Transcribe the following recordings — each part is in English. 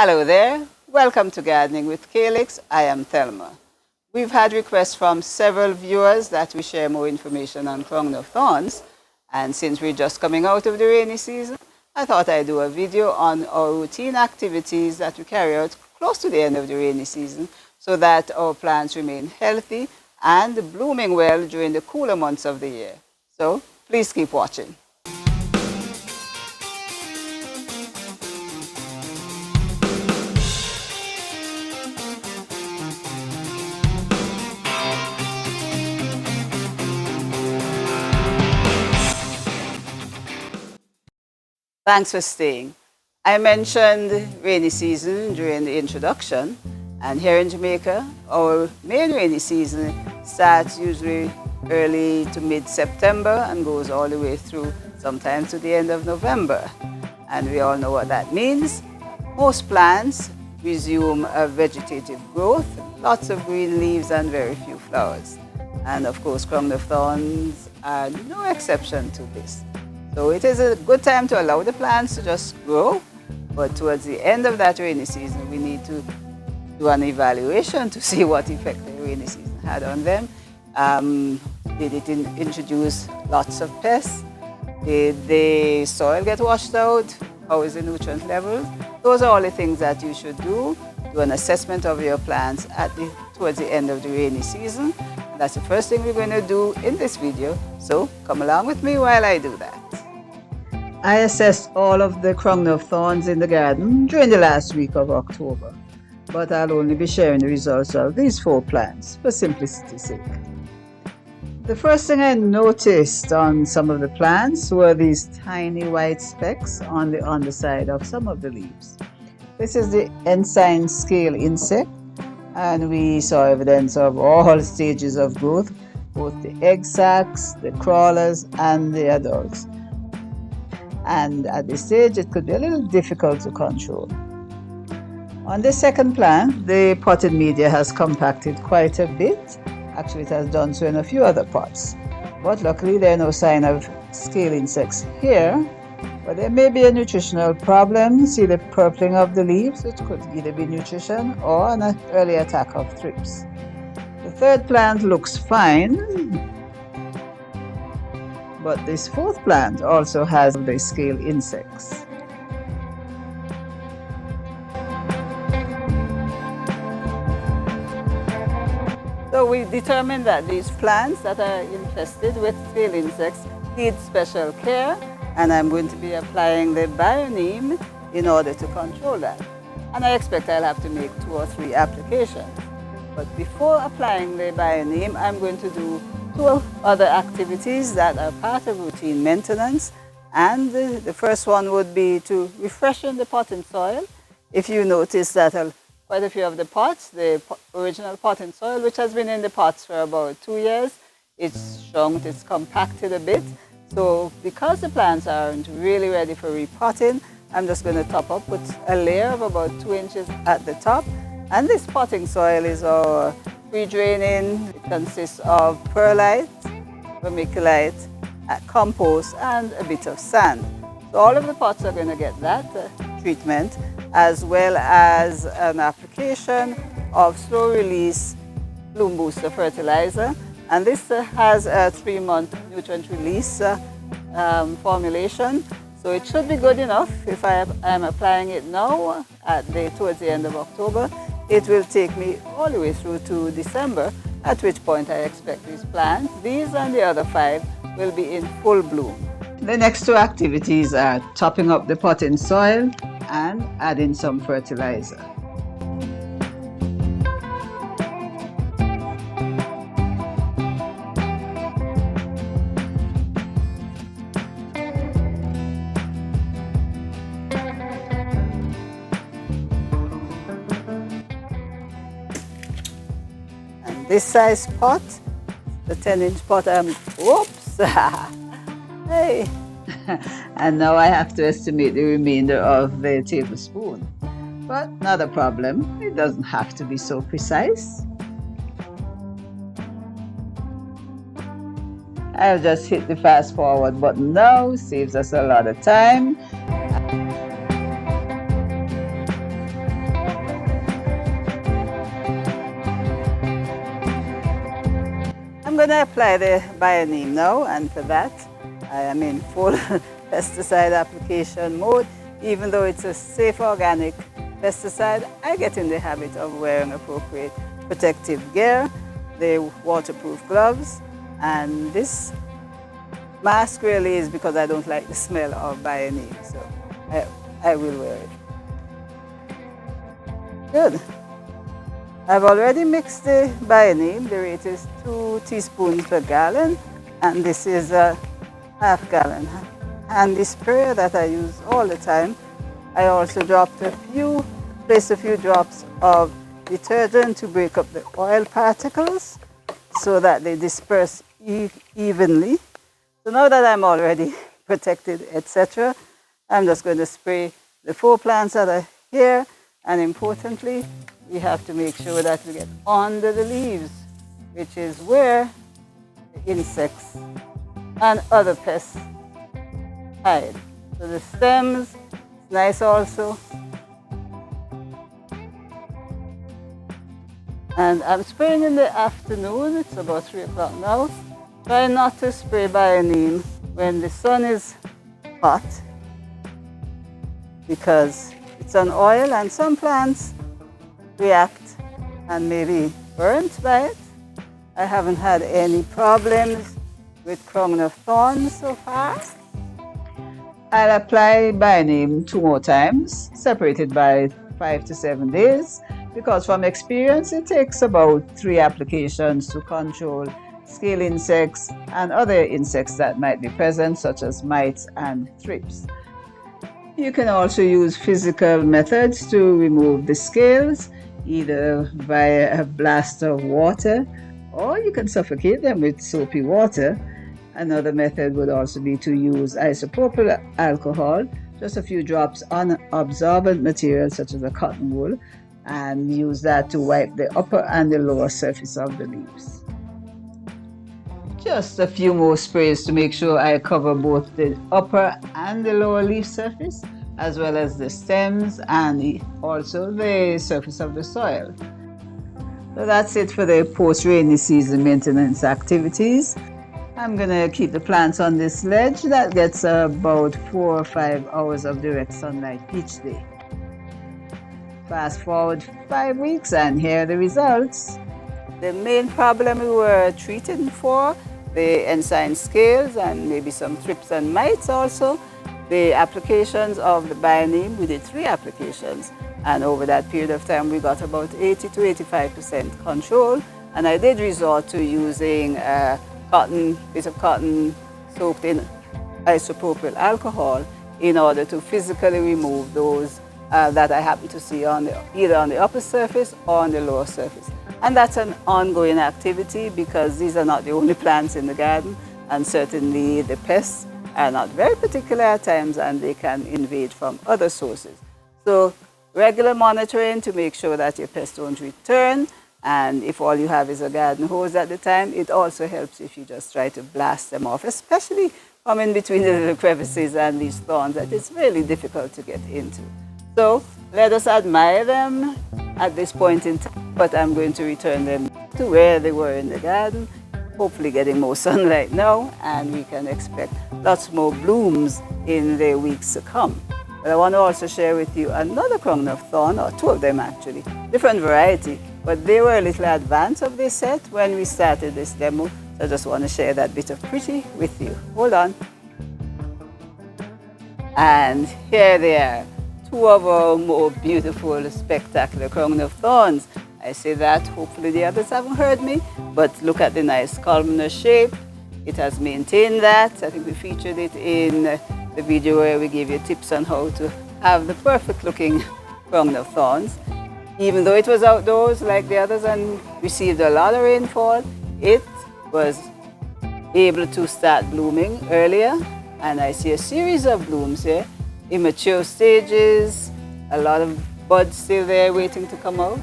Hello there. Welcome to Gardening with Calyx. I am Thelma. We've had requests from several viewers that we share more information on crown of thorns. And since we're just coming out of the rainy season, I thought I'd do a video on our routine activities that we carry out close to the end of the rainy season so that our plants remain healthy and blooming well during the cooler months of the year. So please keep watching. Thanks for staying. I mentioned rainy season during the introduction, and here in Jamaica, our main rainy season starts usually early to mid-September and goes all the way through sometimes to the end of November. And we all know what that means. Most plants resume a vegetative growth, lots of green leaves and very few flowers. And of course, crown of thorns are no exception to this. So it is a good time to allow the plants to just grow, but towards the end of that rainy season, we need to do an evaluation to see what effect the rainy season had on them. Did it introduce lots of pests? Did the soil get washed out? How is the nutrient level? Those are all the things that you should do. Do an assessment of your plants towards the end of the rainy season. That's the first thing we're going to do in this video. So come along with me while I do that. I assessed all of the crown of thorns in the garden during the last week of October, but I'll only be sharing the results of these 4 plants for simplicity's sake. The first thing I noticed on some of the plants were these tiny white specks on the underside of some of the leaves. This is the ensign scale insect, and we saw evidence of all stages of growth, both the egg sacs, the crawlers, and the adults. And at this stage, it could be a little difficult to control. On the second plant, the potted media has compacted quite a bit. Actually, it has done so in a few other pots. But luckily, there are no sign of scale insects here. But there may be a nutritional problem. See the purpling of the leaves, which could either be nutrition or an early attack of thrips. The third plant looks fine. But this 4th plant also has the scale insects. So we determined that these plants that are infested with scale insects need special care, and I'm going to be applying the BioNeem in order to control that. And I expect I'll have to make 2 or 3 applications. But before applying the BioNeem, I'm going to do 2 other activities that are part of routine maintenance. And the first one would be to refreshen the potting soil. If you notice that quite a few of the pots, the original potting soil, which has been in the pots for about 2 years, it's shrunk, it's compacted a bit. So because the plants aren't really ready for repotting, I'm just going to top up with a layer of about 2 inches at the top. And this potting soil is our free draining. It consists of perlite, vermiculite, compost, and a bit of sand. So all of the pots are going to get that treatment, as well as an application of slow release bloom booster fertilizer. And this has a 3-month nutrient release formulation. So it should be good enough. If I am applying it now towards the end of October, it will take me all the way through to December, at which point I expect these plants, these and the other 5, will be in full bloom. The next 2 activities are topping up the potting soil and adding some fertilizer. This size pot, the 10-inch pot, whoops, hey. And now I have to estimate the remainder of the tablespoon. But not a problem, it doesn't have to be so precise. I'll just hit the fast forward button now, saves us a lot of time. going to apply the Bioneem now, and for that I am in full pesticide application mode. Even though it's a safe organic pesticide, I get in the habit of wearing appropriate protective gear, the waterproof gloves, and this mask really is because I don't like the smell of Bioneem, so I will wear it. Good. I've already mixed the Bioneem. The rate is 2 teaspoons per gallon, and this is a half gallon handy sprayer that I use all the time. I also placed a few drops of detergent to break up the oil particles so that they disperse evenly. So now that I'm already protected, etc., I'm just going to spray the 4 plants that are here, and importantly, we have to make sure that we get under the leaves, which is where the insects and other pests hide. So the stems, it's nice also. And I'm spraying in the afternoon, it's about 3 o'clock now. Try not to spray Bioneem when the sun is hot, because it's an oil and some plants react and may be burnt by it. I haven't had any problems with crown of thorns so far. I'll apply Bioneem 2 more times, separated by 5 to 7 days, because from experience it takes about 3 applications to control scale insects and other insects that might be present, such as mites and thrips. You can also use physical methods to remove the scales, either via a blast of water, or you can suffocate them with soapy water. Another method would also be to use isopropyl alcohol, just a few drops on absorbent material such as a cotton wool, and use that to wipe the upper and the lower surface of the leaves. Just a few more sprays to make sure I cover both the upper and the lower leaf surface, as well as the stems and also the surface of the soil. So that's it for the post-rainy season maintenance activities. I'm going to keep the plants on this ledge that gets about 4 or 5 hours of direct sunlight each day. Fast forward 5 weeks and here are the results. The main problem we were treating for, the ensign scales and maybe some thrips and mites also, the applications of the Bioneem, we did 3 applications, and over that period of time we got about 80 to 85% control, and I did resort to using a piece of cotton soaked in isopropyl alcohol in order to physically remove those that I happen to see either on the upper surface or on the lower surface. And that's an ongoing activity because these are not the only plants in the garden, and certainly the pests are not very particular at times and they can invade from other sources. So regular monitoring to make sure that your pests don't return, and if all you have is a garden hose at the time, it also helps if you just try to blast them off, especially from in between the little crevices and these thorns that it's really difficult to get into. So let us admire them at this point in time, but I'm going to return them to where they were in the garden, hopefully getting more sunlight now, and we can expect lots more blooms in the weeks to come. But I want to also share with you another crown of thorn, or 2 of them actually, different variety, but they were a little advanced of this set when we started this demo. So I just want to share that bit of pretty with you. Hold on. And here they are, 2 of our more beautiful, spectacular crown of thorns. I say that, hopefully the others haven't heard me, but look at the nice columnar shape. It has maintained that. I think we featured it in the video where we gave you tips on how to have the perfect looking crown of thorns. Even though it was outdoors like the others and received a lot of rainfall, it was able to start blooming earlier, and I see a series of blooms here, immature stages, a lot of buds still there waiting to come out.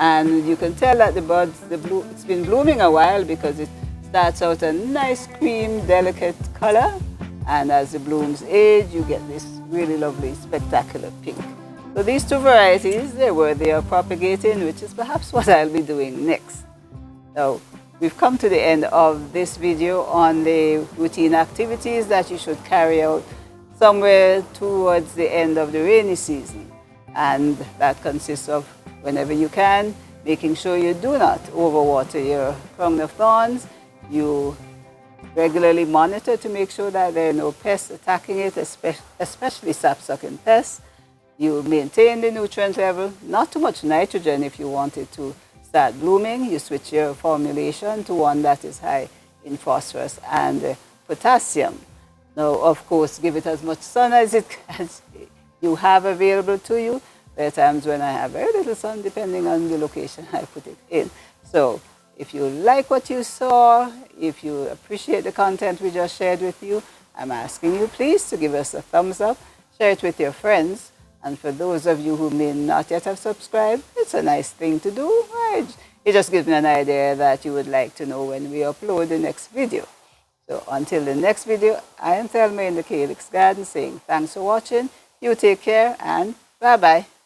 And you can tell that the buds, it's been blooming a while because it starts out a nice cream, delicate color. And as the blooms age, you get this really lovely, spectacular pink. So these 2 varieties, they're worthy of propagating, which is perhaps what I'll be doing next. So we've come to the end of this video on the routine activities that you should carry out somewhere towards the end of the rainy season. And that consists of, whenever you can, making sure you do not overwater your crown of thorns. You regularly monitor to make sure that there are no pests attacking it, especially sap-sucking pests. You maintain the nutrient level, not too much nitrogen if you want it to start blooming. You switch your formulation to one that is high in phosphorus and potassium. Now, of course, give it as much sun as you have available to you. There are times when I have very little sun, depending on the location I put it in. So if you like what you saw, if you appreciate the content we just shared with you, I'm asking you please to give us a thumbs up, share it with your friends. And for those of you who may not yet have subscribed, it's a nice thing to do. Right? It just gives me an idea that you would like to know when we upload the next video. So until the next video, I am Thelma in the Calyx Garden saying thanks for watching. You take care and bye-bye.